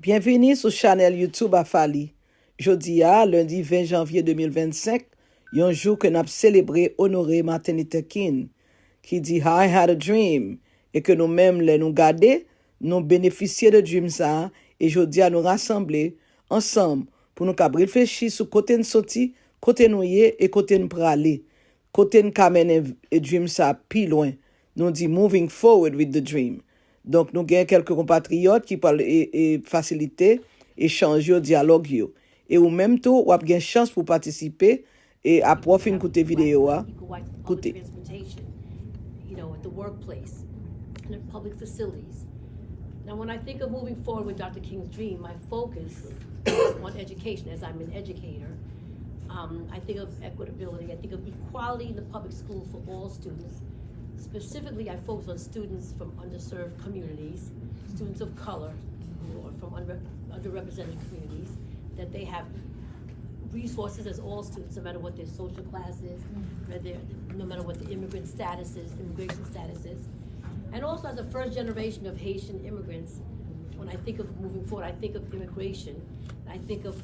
Bienvenue sur channel YouTube HAFALI. Jodya, lundi 20 janvier 2025, un jour que nous avons célébré honoré Martin Luther King, qui dit I had a dream, et que nous-mêmes, les nous garder, nous bénéficier de dream ça, et Jodya nous rassembler ensemble pour nous réfléchir sur côté nous sorti, côté nous y et côté nous praler, côté nous mener et dream ça plus loin. Nous dit moving forward with the dream. Donc, nous avons quelques compatriotes qui parlent et faciliter, échanger, dialogue. Et ou même tout, vous avez une chance pour participer et après fin écouter vidéo. Écoutez. You know, at the workplace and at public facilities. Now, when I think of moving forward with Dr. King's dream, my focus is on education, as I'm an educator. I think of equitability, I think of equality in the public school for all students. Specifically, I focus on students from underserved communities, students of color, or from underrepresented communities, that they have resources as all students, no matter what their social class is, no matter what the immigrant status is, immigration status is. And also as a first generation of Haitian immigrants, when I think of moving forward, I think of immigration, I think of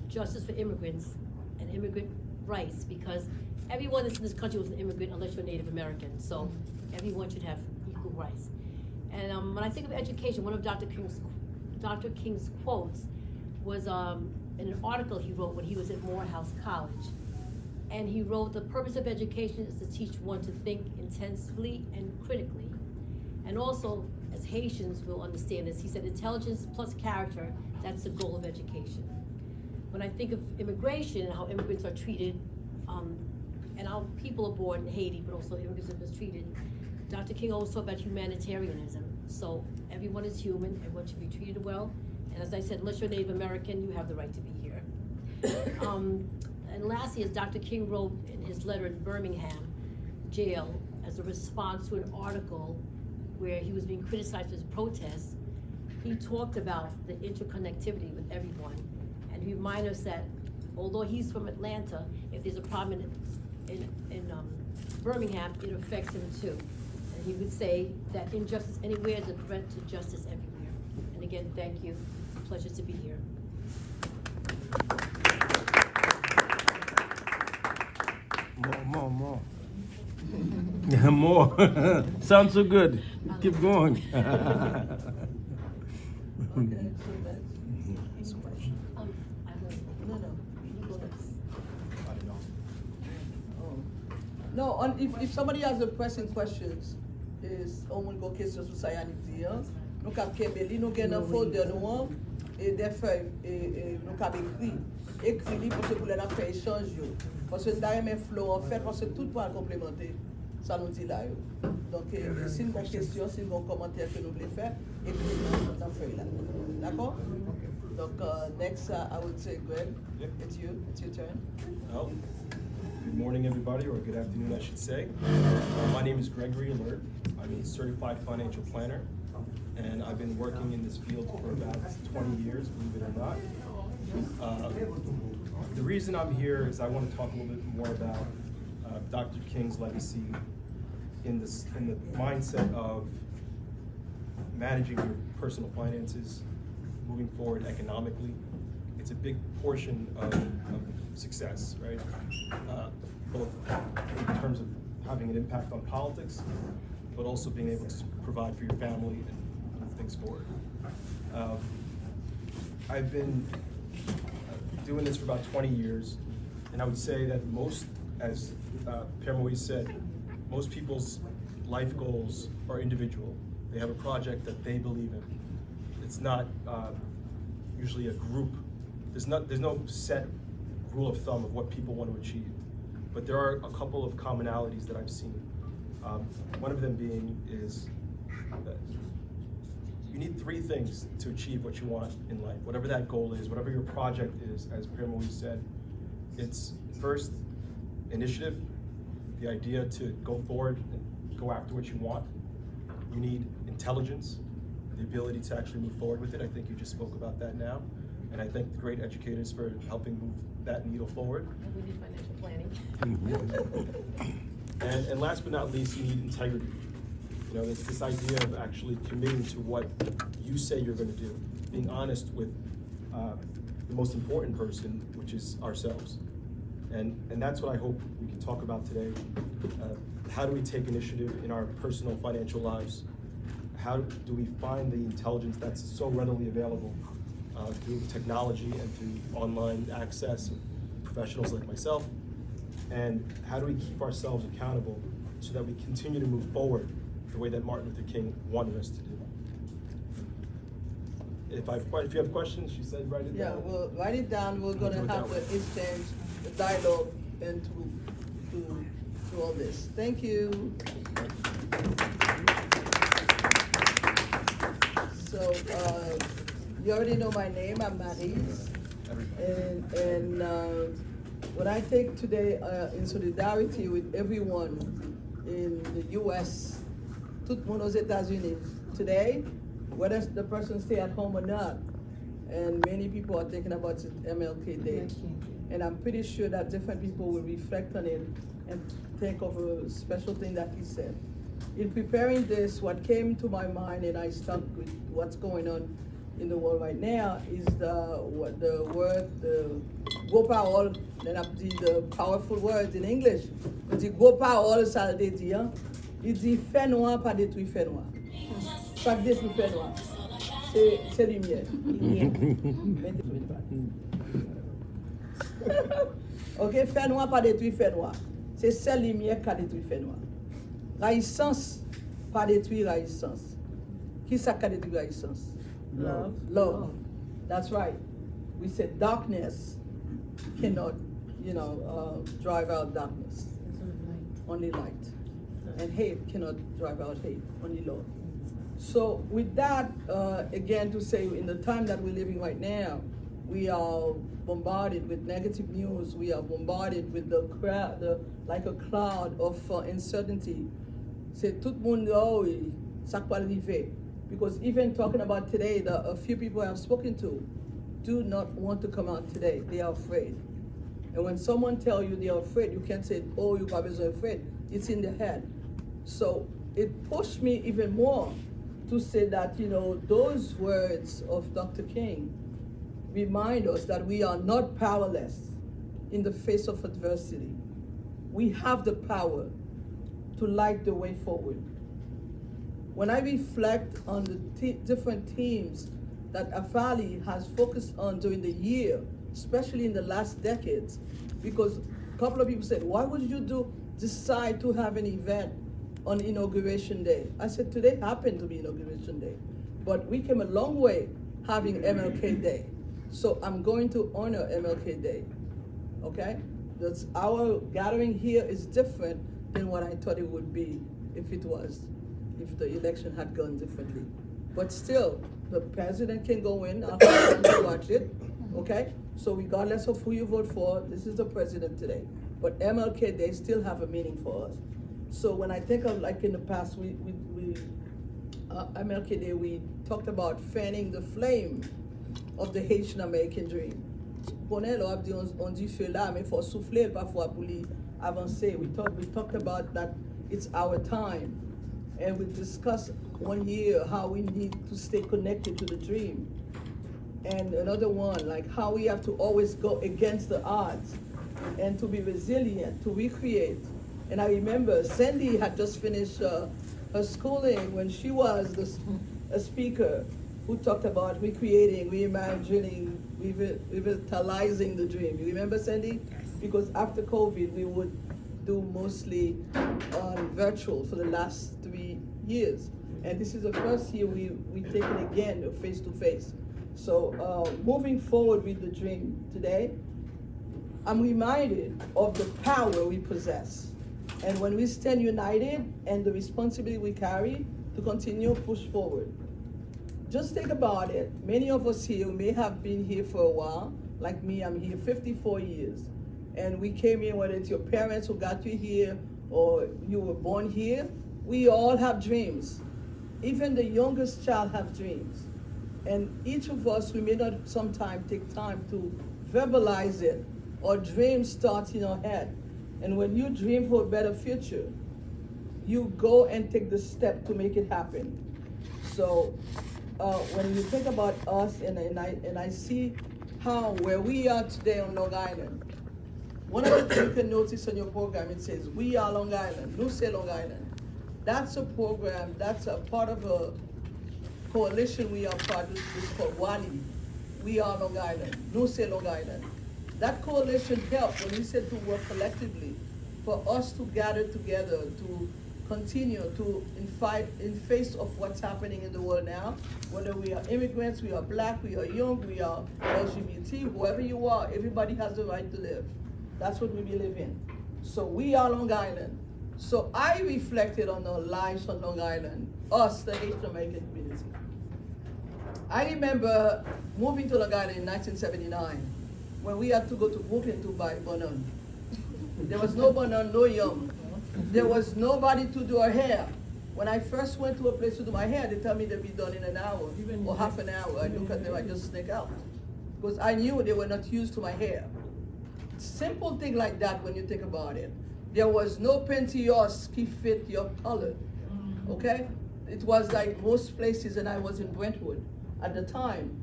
justice for immigrants and immigrant rights, because everyone that's in this country was an immigrant unless you're Native American, so everyone should have equal rights. And when I think of education, one of Dr. King's quotes was in an article he wrote when he was at Morehouse College. And he wrote, the purpose of education is to teach one to think intensely and critically. And also, as Haitians will understand this, he said intelligence plus character, that's the goal of education. When I think of immigration and how immigrants are treated, and how people are born in Haiti, but also immigrants are mistreated, Dr. King always talked about humanitarianism. So everyone is human, everyone should be treated well. And as I said, unless you're Native American, you have the right to be here. And lastly, as Dr. King wrote in his letter in Birmingham jail as a response to an article where he was being criticized for his protests, he talked about the interconnectivity with everyone. And he reminded us that although he's from Atlanta, if there's a problem in Birmingham, it affects him too. And he would say that injustice anywhere is a threat to justice everywhere. And again, thank you. It's a pleasure to be here. More. More. Sounds so good. Keep going. No, if somebody has a pressing questions, is on go question sur ça y a dire. Nous cap Kembeli, nous gagne un folder nous et des feuilles et nous cap écrit pour que vous la faire échange parce que d'ailleurs mes flow en fait parce que tout pour complémenter ça nous dit là. Donc si une question, si un commentaire que nous voulons faire, écrivez dans feuille là. D'accord? Donc next I would say Greg, it's your turn. Well, good morning, everybody, or good afternoon, I should say. My name is Gregory Alert. I'm a certified financial planner, and I've been working in this field for about 20 years, believe it or not. The reason I'm here is I want to talk a little bit more about Dr. King's legacy in the mindset of managing your personal finances, moving forward economically. It's a big portion of success, right? Both in terms of having an impact on politics, but also being able to provide for your family and move things forward. I've been doing this for about 20 years, and I would say that most, as Pierre Moise said, most people's life goals are individual. They have a project that they believe in. It's not usually a group. There's no set rule of thumb of what people want to achieve, but there are a couple of commonalities that I've seen. One of them being is that you need three things to achieve what you want in life, whatever that goal is, whatever your project is, as Pierre Moise said. It's first, initiative, the idea to go forward and go after what you want. You need intelligence, the ability to actually move forward with it. I think you just spoke about that now. And I thank the great educators for helping move that needle forward. And we need financial planning. And last but not least, you need integrity. You know, it's this idea of actually committing to what you say you're going to do, being honest with the most important person, which is ourselves. And that's what I hope we can talk about today. How do we take initiative in our personal financial lives? How do we find the intelligence that's so readily available through technology and through online access and professionals like myself? And how do we keep ourselves accountable so that we continue to move forward the way that Martin Luther King wanted us to do? If you have questions, she said write it down. Yeah, we'll write it down. We're gonna have the exchange, the dialogue, and to all this. Thank you. So you already know my name. I'm Maryse, and what I take today in solidarity with everyone in the U.S., tout le monde aux États-Unis today, whether the person stay at home or not, and many people are thinking about it, MLK Day. And I'm pretty sure that different people will reflect on it and think of a special thing that he said. In preparing this, what came to my mind, and I stuck with what's going on in the world right now, is the go parole, then I did the powerful words in English. On dit go parole, ça veut dire, il dit fait noir, pas détruit fait noir. Chaque détruit fait noir. C'est lumière. Ok, fait noir, pas détruit fait noir. C'est celle lumière qui a détruit fait noir. Raïssance, pas détruit raïssance. Qui ça qui a détruit raïssance? Love. Love. That's right. We said darkness cannot, drive out darkness. Only light. And hate cannot drive out hate. Only love. So with that, again, to say in the time that we're living right now, we are bombarded with negative news. We are bombarded with like a cloud of uncertainty. C'est tout le monde, oh, ça peut arriver. Because even talking about today, a few people I have spoken to do not want to come out today. They are afraid. And when someone tells you they are afraid, you can't say, oh, you're probably so afraid. It's in the head. So it pushed me even more to say that, those words of Dr. King remind us that we are not powerless in the face of adversity. We have the power to light the way forward. When I reflect on the different themes that HAFALI has focused on during the year, especially in the last decades, because a couple of people said, why would you decide to have an event on Inauguration Day? I said, today happened to be Inauguration Day, but we came a long way having MLK Day. So I'm going to honor MLK Day, okay? Our gathering here is different than what I thought it would be if the election had gone differently. But still, the president can go in, I'll have to watch it, okay? So regardless of who you vote for, this is the president today. But MLK Day still have a meaning for us. So when I think of, like in the past, MLK Day, we talked about fanning the flame of the Haitian American dream. On dit feu là, mais faut souffler parfois pour avancer. We talked about that it's our time. And we discussed 1 year how we need to stay connected to the dream. And another one, like how we have to always go against the odds and to be resilient, to recreate. And I remember Sandy had just finished her schooling when she was a speaker who talked about recreating, reimagining, revitalizing the dream. You remember, Sandy? Because after COVID, we would do mostly virtual for the last 3 years. And this is the first year we take it again face-to-face. So moving forward with the dream today, I'm reminded of the power we possess. And when we stand united and the responsibility we carry to continue push forward. Just think about it. Many of us here may have been here for a while. Like me, I'm here 54 years. And we came here, whether it's your parents who got you here or you were born here, we all have dreams. Even the youngest child have dreams. And each of us, we may not sometimes take time to verbalize it, or dreams start in our head. And when you dream for a better future, you go and take the step to make it happen. So when you think about us, and I see how where we are today on Long Island, one of the things you can notice on your program, it says, "We are Long Island," Nous c'est Long Island. That's a program, that's a part of a coalition we are part of, it's called WALI. We are Long Island, Nous c'est Long Island. That coalition helped when we said to work collectively for us to gather together to continue to in face of what's happening in the world now, whether we are immigrants, we are black, we are young, we are LGBT, whoever you are, everybody has the right to live. That's what we believe in. So we are Long Island. So I reflected on our lives on Long Island, us, the Haitian American community. I remember moving to Long Island in 1979 when we had to go to Brooklyn to buy banan. There was no banan, no yum. There was nobody to do our hair. When I first went to a place to do my hair, they tell me they'd be done in an hour or half an hour. I look at them, I just sneak out. Because I knew they were not used to my hair. Simple thing like that when you think about it. There was no Pentios qui fit your color, okay? It was like most places, and I was in Brentwood at the time.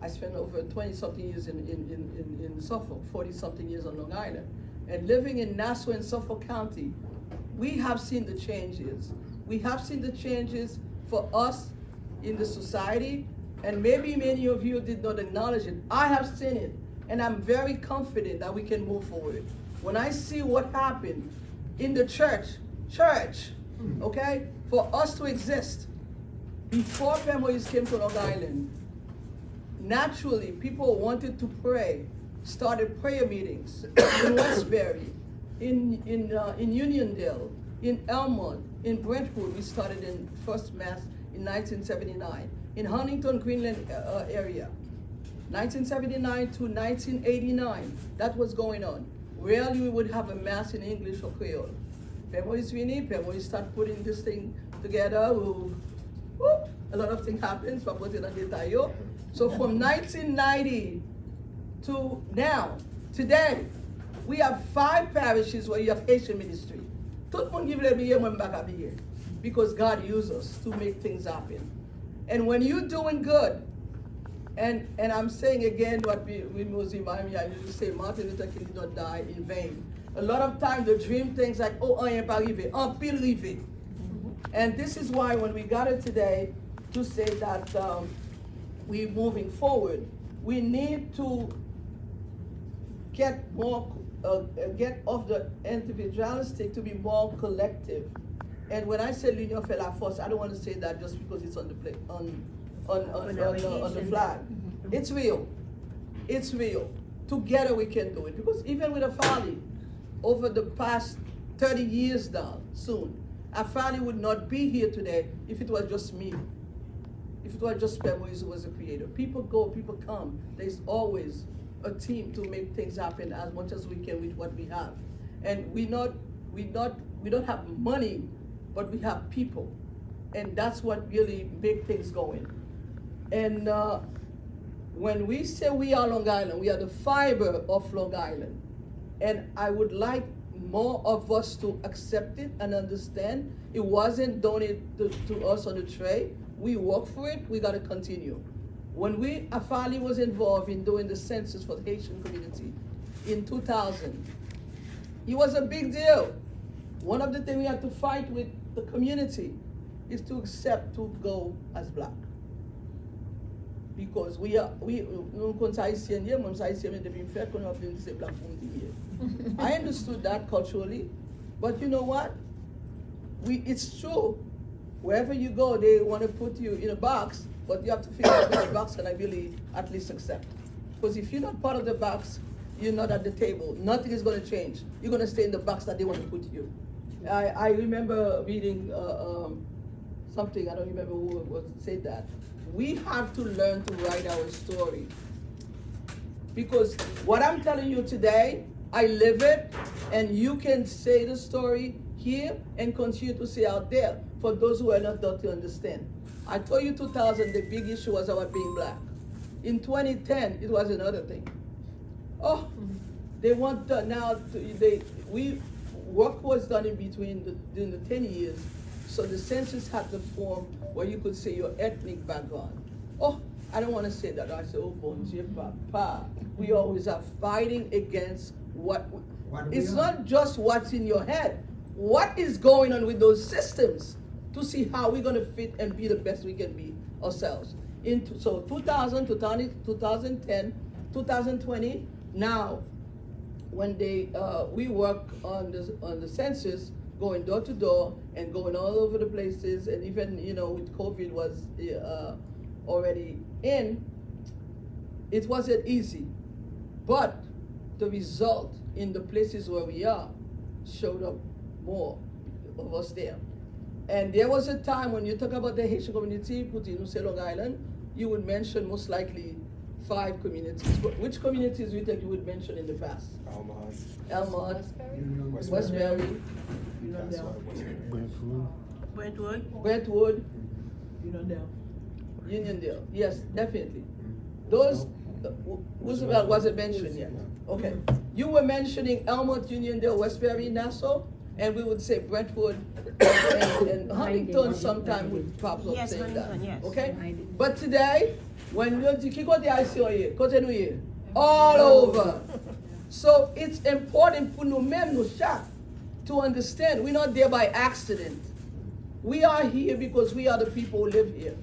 I spent over 20-something years in Suffolk, 40-something years on Long Island. And living in Nassau and Suffolk County, we have seen the changes. We have seen the changes for us in the society, and maybe many of you did not acknowledge it. I have seen it, and I'm very confident that we can move forward. When I see what happened in the church, okay, for us to exist, before Moise came to Long Island, naturally, people wanted to pray, started prayer meetings in Westbury, in Uniondale, in Elmont, in Brentwood. We started in First Mass in 1979, in Huntington, Greenland area. 1979 to 1989, that was going on. Rarely we would have a Mass in English or Creole. Moise vini, Moise start putting this thing together. Whoop, a lot of things happens. So from 1990 to now, today, we have 5 parishes where you have Haitian ministry. Because God used us to make things happen. And when you're doing good, and I'm saying again what we must remind me, I used to say Martin Luther King did not die in vain. A lot of times the dream things like, oh, I am pas arrivé, I'm pile arrivé. And this is why when we got it today to say that we're moving forward, we need to get more, get off the individualistic to be more collective. And when I say l'union fait la force, I don't want to say that just because it's on the plate, on the flag. It's real. It's real. Together we can do it. Because even with HAFALI, over the past 30 years now, soon, HAFALI would not be here today if it was just me. If it was just Moise who was the creator. People go, people come. There's always a team to make things happen as much as we can with what we have. And we don't have money, but we have people. And that's what really makes things going. And when we say we are Long Island, we are the fiber of Long Island. And I would like more of us to accept it and understand it wasn't donated to us on the tray. We work for it, we gotta continue. When HAFALI was involved in doing the census for the Haitian community in 2000, it was a big deal. One of the things we had to fight with the community is to accept to go as black. Because I understood that culturally, but you know what? It's true. Wherever you go, they want to put you in a box, but you have to figure out which box can I really at least accept. Because if you're not part of the box, you're not at the table. Nothing is going to change. You're going to stay in the box that they want to put you. I remember reading something, I don't remember who said that. We have to learn to write our story. Because what I'm telling you today, I live it, and you can say the story here and continue to say out there for those who are not there to understand. I told you 2000, the big issue was about being black. In 2010, it was another thing. Oh, they want now, work was done in between during the 10 years, so the census had to form where you could say your ethnic background. Oh, I don't want to say that. I say, oh, bon Dieu, papa. We always are fighting against it's not just what's in your head. What is going on with those systems to see how we're going to fit and be the best we can be ourselves. So 2000, 2010, 2020, now when we work on the census, going door to door and going all over the places, and even with COVID was already in, it wasn't easy, but the result in the places where we are showed up more of us there. And there was a time when you talk about the Haitian community, put in Long Island, you would mention most likely 5 communities. Which communities do you think you would mention in the past? Elmont, Westbury, Brentwood, Uniondale. Yes, definitely. Those, Roosevelt wasn't mentioned yet. Okay. You were mentioning Elmont, Uniondale, Westbury, Nassau, and we would say Brentwood and Huntington sometime would pop up saying that. Yes. Okay? But today, when you go to Aksyon, all over. So it's important for nous to understand we're not there by accident. We are here because we are the people who live here.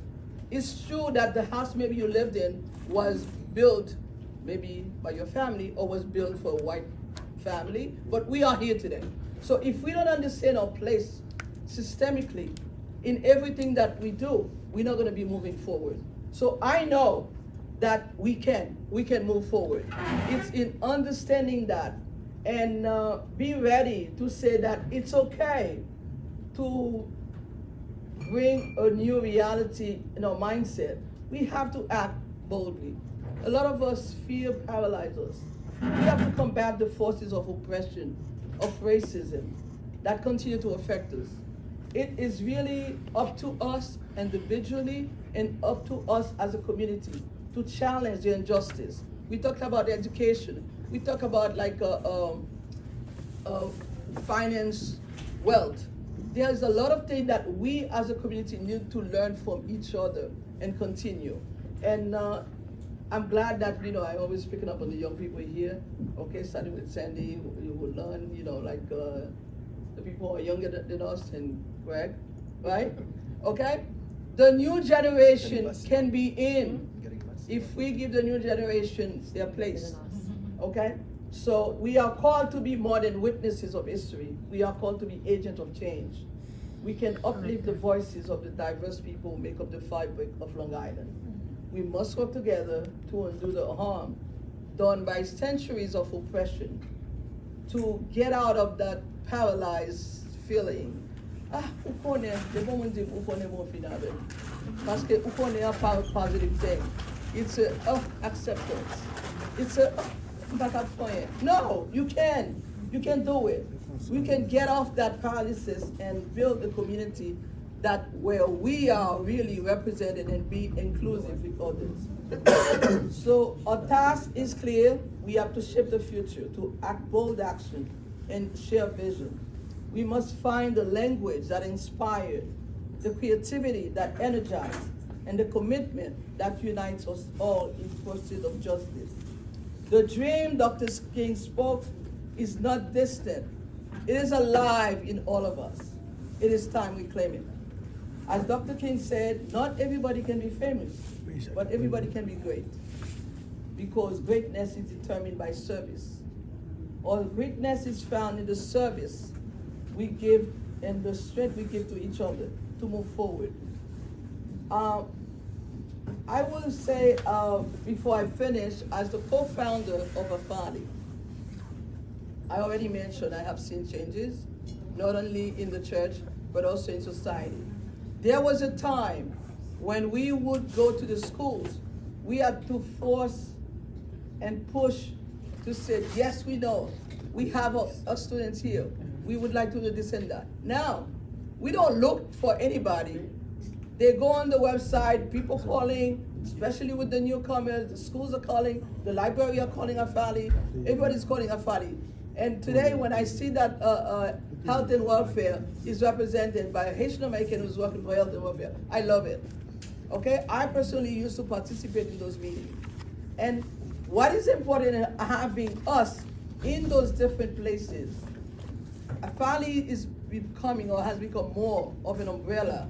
It's true that the house maybe you lived in was built maybe by your family or was built for a white family, but we are here today. So if we don't understand our place systemically in everything that we do, we're not going to be moving forward. So I know that we can move forward. It's in understanding that and be ready to say that it's okay to bring a new reality in our mindset. We have to act boldly. A lot of us fear paralyzes us. We have to combat the forces of oppression, of racism that continue to affect us. It is really up to us individually and up to us as a community to challenge the injustice. We talked about education. We talk about finance, wealth. There's a lot of things that we as a community need to learn from each other and continue. And I'm glad that, I always picking up on the young people here. Okay, starting with Sandy, you will learn, the people who are younger than us and Greg, right? Okay? The new generation can be in if we give the new generation their place. Okay? So we are called to be more than witnesses of history. We are called to be agents of change. We can uplift the voices of the diverse people who make up the fabric of Long Island. We must work together to undo the harm done by centuries of oppression, to get out of that paralyzed feeling. Ou konen, de bon moun di ou konen moun finale. Paske ou konen a positive thing. It's a acceptance. It's a no, you can. You can do it. We can get off that paralysis and build a community where we are really represented and be inclusive with others. So our task is clear. We have to shape the future, to act bold action and share vision. We must find the language that inspires, the creativity that energizes, and the commitment that unites us all in pursuit of justice. The dream Dr. King spoke is not distant. It is alive in all of us. It is time we claim it. As Dr. King said, not everybody can be famous, but everybody can be great. Because greatness is determined by service. All greatness is found in the service we give and the strength we give to each other to move forward. I will say, before I finish, as the co-founder of HAFALI, I already mentioned I have seen changes, not only in the church, but also in society. There was a time when we would go to the schools, we had to force and push to say, yes, we know, we have our students here. We would like to do this and that. Now, we don't look for anybody. They go on the website, people calling, especially with the newcomers, the schools are calling, the library are calling HAFALI, everybody's calling HAFALI. And today, when I see that health and welfare is represented by a Haitian American who's working for health and welfare, I love it. Okay, I personally used to participate in those meetings. And what is important in having us in those different places, HAFALI is becoming or has become more of an umbrella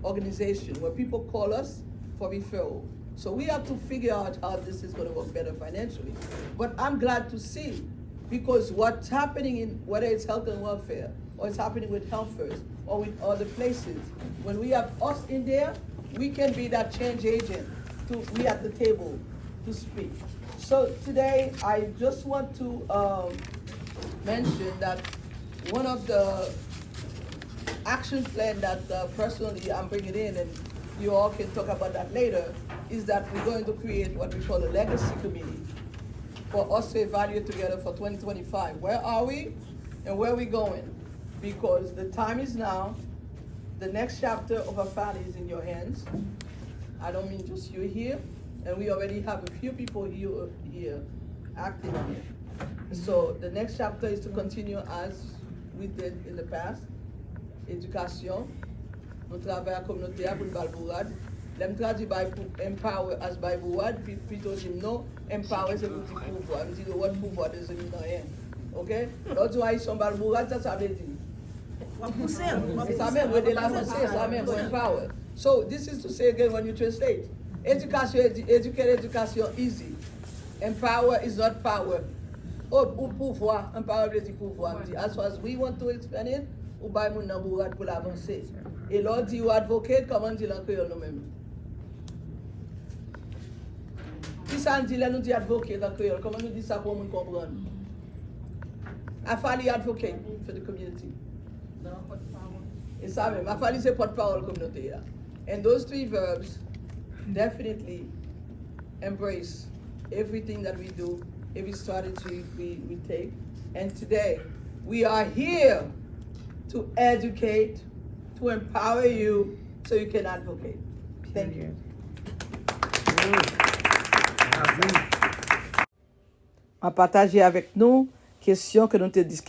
organization where people call us for referral. So we have to figure out how this is going to work better financially. But I'm glad to see, because what's happening in, whether it's health and welfare, or it's happening with Health First, or with other places, when we have us in there, we can be that change agent to be at the table to speak. So today, I just want to mention that one of the action plan that personally I'm bringing in, and you all can talk about that later, is that we're going to create what we call a legacy committee for us to evaluate together for 2025. Where are we and where are we going? Because the time is now. The next chapter of HAFALI is in your hands. I don't mean just you here, and we already have a few people here acting on it. So the next chapter is to continue as we did in the past. Éducation, nous travaillons à la communauté pour le balbourade. L'aime traduit by empower as by bourade, puis plutôt dire non, empower c'est pour dire pouvoir. Je dis le word pouvoir de ce qui n'a rien. Ok? L'autre jour, ils sont balbourade, ça veut dire. Ça même, de l'avancer, ça même, empower. So this is to say again when you translate. Education, education easy. Empower is not power. Oh, pouvoir, empower veut dire pouvoir. As far as we want to expand it, ou bay moun nan bourade pour l'avancer. Et l'autre dit ou advocate, comment dit l'en créole nous-mêmes? Si ça dit là, nous dit advocate en créole, comment nous dit ça pour nous comprendre? HAFALI advocate for the community. Et ça même, HAFALI c'est porte-parole communauté. And those three verbs definitely embrace everything that we do, every strategy we take. And today, we are here to educate, to empower you so you can advocate. Thank you. Je partager avec nous question que nous te dis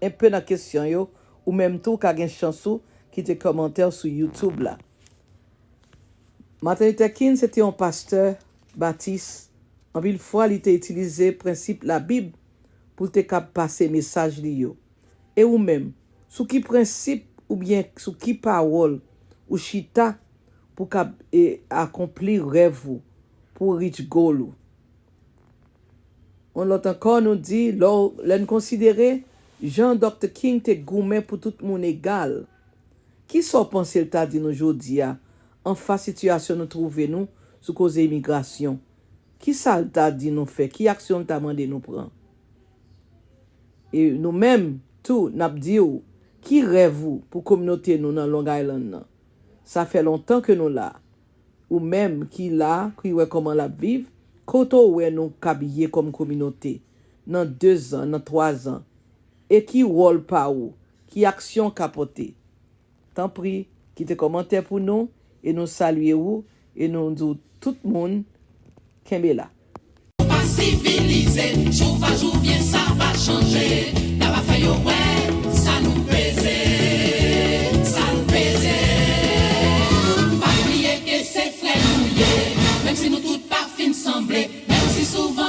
un peu dans question yo, ou même tout ka gen chansou qui te commentaire sur YouTube là. Martin Luther King c'était un pasteur baptiste. En pile fois il t'a utilisé principe la Bible pour te cap passer message li yo. Et ou même sous qui principe ou bien sous qui parole ou chita pour accomplir rêve pour reach goal. On l'autre encore nous dit l'on considérer Jean Dr. King te gourmet pour tout le monde égal. Qui sont pensé le t'a dit nous aujourd'hui en face situation nous trouver nous sous cause immigration? Qui ça t'a dit nous fait? Qui action t'a demandé nous prendre? Et nous-mêmes tout n'a dit qui rêve pour communauté nous dans Long Island nan? Ça fait longtemps que nous là. Ou même qui là, qui ouais comment la vivre, koto ouais nous kabiller comme communauté dans 2 ans, dans 3 ans. Et qui rôle pas ou, qui action capoté. Tant pis, qui te commentaire pour nous et nous saluer ou et nous dit tout le monde kembe là. Pas civilisé, jour va jour vient ça va changer. N'a pas fait ouais, ça nous pèse. Ça nous pèse. Pas oublier que c'est frère nous, même si nous toutes pas fin sembler, même si souvent